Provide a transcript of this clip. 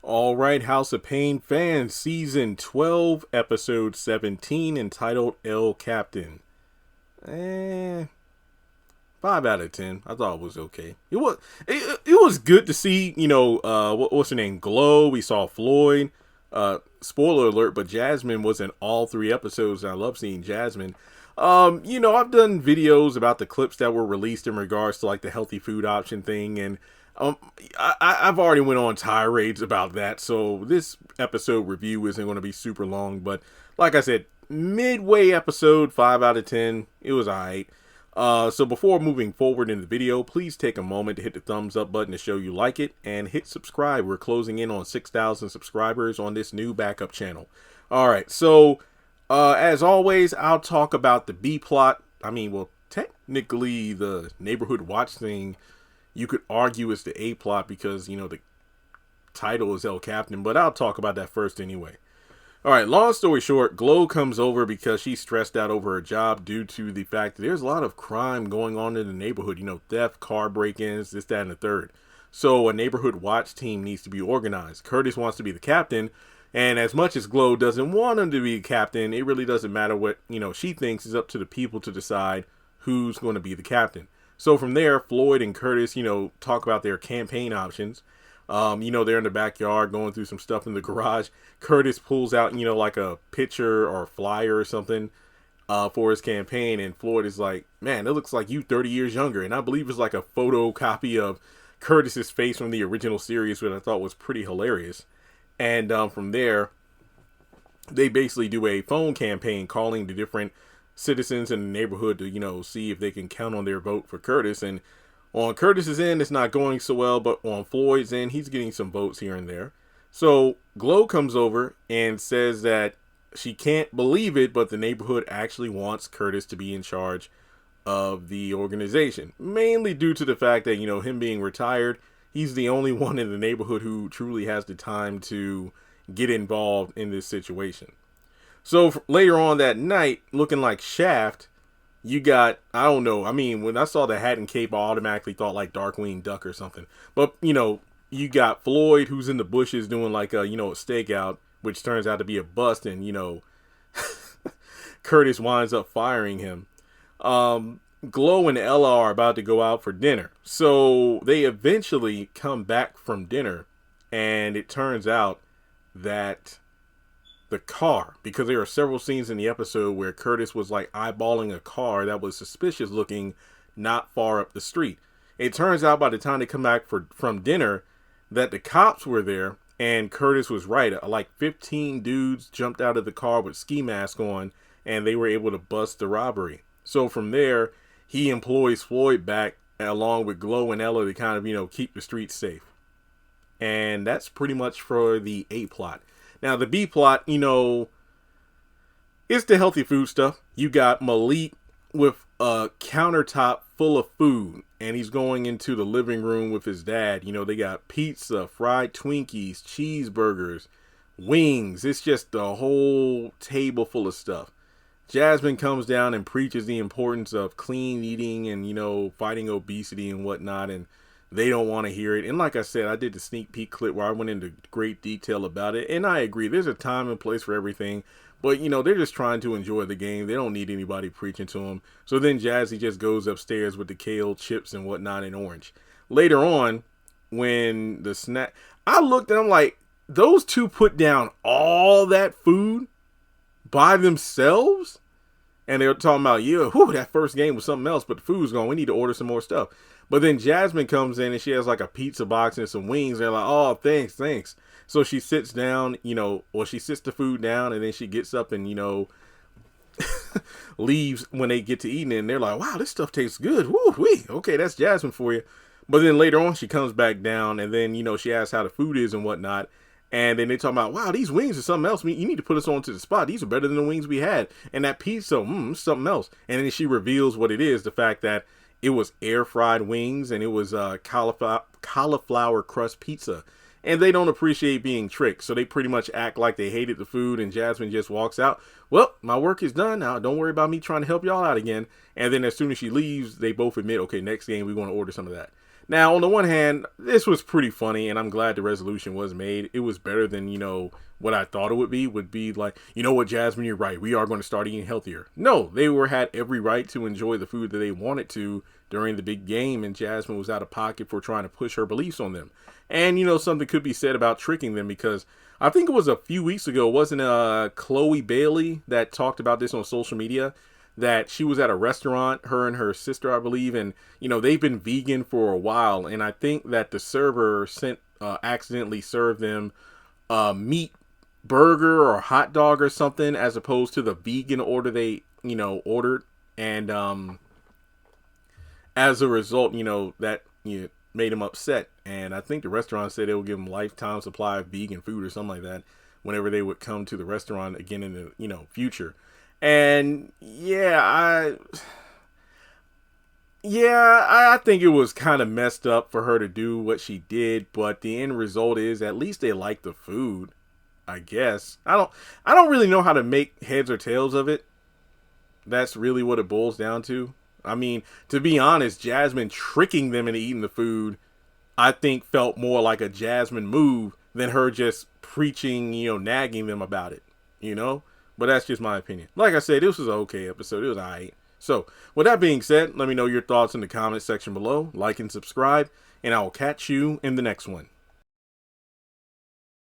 All right, House of Payne fans, season 12, episode 17, entitled El Captain. 5 out of 10. I thought it was okay. It was good to see, what's her name? Glow. We saw Floyd. Spoiler alert, but Jasmine was in all 3 episodes, and I love seeing Jasmine. I've done videos about the clips that were released in regards to like the healthy food option thing, and I've already went on tirades about that, so this episode review isn't going to be super long, but like I said, midway episode, 5 out of 10, it was alright. So before moving forward in the video, please take a moment to hit the thumbs up button to show you like it, and hit subscribe. We're closing in on 6,000 subscribers on this new backup channel. Alright, so as always, I'll talk about the B plot. Technically the neighborhood watch thing, you could argue it's the A plot because, the title is El Captain, but I'll talk about that first anyway. Alright, long story short, Glow comes over because she's stressed out over her job due to the fact that there's a lot of crime going on in the neighborhood. Theft, car break-ins, this, that, and the third. So a neighborhood watch team needs to be organized. Curtis wants to be the captain, and as much as Glow doesn't want him to be the captain, it really doesn't matter what, she thinks. Is up to the people to decide who's going to be the captain. So from there, Floyd and Curtis, talk about their campaign options. They're in the backyard going through some stuff in the garage. Curtis pulls out, like a picture or a flyer or something for his campaign. And Floyd is like, man, it looks like you 30 years younger. And I believe it's like a photocopy of Curtis's face from the original series, which I thought was pretty hilarious. And from there, they basically do a phone campaign calling the different citizens in the neighborhood to, see if they can count on their vote for Curtis. And on Curtis's end, it's not going so well, but on Floyd's end, he's getting some votes here and there. So Glow comes over and says that she can't believe it, but the neighborhood actually wants Curtis to be in charge of the organization, mainly due to the fact that, him being retired, he's the only one in the neighborhood who truly has the time to get involved in this situation. So later on that night, looking like Shaft, you got, I don't know, when I saw the hat and cape, I automatically thought like Darkwing Duck or something. But, you got Floyd, who's in the bushes doing like a, a stakeout, which turns out to be a bust, and, Curtis winds up firing him. Glow and Ella are about to go out for dinner. So they eventually come back from dinner, and it turns out that the car, because there are several scenes in the episode where Curtis was like eyeballing a car that was suspicious looking not far up the street. It turns out by the time they come back from dinner that the cops were there, and Curtis was right. Like 15 dudes jumped out of the car with ski masks on, and they were able to bust the robbery. So from there, he employs Floyd back along with Glow and Ella to kind of, keep the streets safe. And that's pretty much for the A plot. Now, the B plot, it's the healthy food stuff. You got Malik with a countertop full of food, and he's going into the living room with his dad. They got pizza, fried Twinkies, cheeseburgers, wings. It's just a whole table full of stuff. Jasmine comes down and preaches the importance of clean eating and, fighting obesity and whatnot, and they don't want to hear it. And like I said, I did the sneak peek clip where I went into great detail about it. And I agree, there's a time and place for everything. But, they're just trying to enjoy the game. They don't need anybody preaching to them. So then Jazzy just goes upstairs with the kale, chips, and whatnot, and orange. Later on, when the snack, I looked and I'm like, those two put down all that food by themselves? And they were talking about, that first game was something else, but the food's gone. We need to order some more stuff. But then Jasmine comes in and she has like a pizza box and some wings. They're like, oh, thanks. So she sits down, she sits the food down, and then she gets up and, leaves when they get to eating it. And they're like, wow, this stuff tastes good. Woo-wee. Okay, that's Jasmine for you. But then later on, she comes back down, and then, she asks how the food is and whatnot. And then they talk about, wow, these wings are something else. You need to put us on to the spot. These are better than the wings we had. And that pizza, something else. And then she reveals what it is, the fact that it was air fried wings, and it was cauliflower crust pizza. And they don't appreciate being tricked. So they pretty much act like they hated the food, and Jasmine just walks out. Well, my work is done now. Don't worry about me trying to help y'all out again. And then as soon as she leaves, they both admit, okay, next game, we want to order some of that. Now, on the one hand, this was pretty funny, and I'm glad the resolution was made. It was better than, what I thought it would be like, you know what, Jasmine, you're right. We are going to start eating healthier. No, they had every right to enjoy the food that they wanted to during the big game, and Jasmine was out of pocket for trying to push her beliefs on them. And, something could be said about tricking them, because I think it was a few weeks ago, wasn't Chloe Bailey that talked about this on social media, that she was at a restaurant, her and her sister, I believe, and, they've been vegan for a while, and I think that the server accidentally served them meat burger or hot dog or something, as opposed to the vegan order they, ordered, and as a result, that made him upset, and I think the restaurant said they would give him lifetime supply of vegan food or something like that whenever they would come to the restaurant again in the future. And I think it was kind of messed up for her to do what she did, but the end result is at least they like the food, I guess. I don't really know how to make heads or tails of it. That's really what it boils down to. I mean, to be honest, Jasmine tricking them into eating the food, I think felt more like a Jasmine move than her just preaching, nagging them about it, But that's just my opinion. Like I said, this was an okay episode. It was alright. So, with that being said, let me know your thoughts in the comment section below. Like and subscribe, and I will catch you in the next one.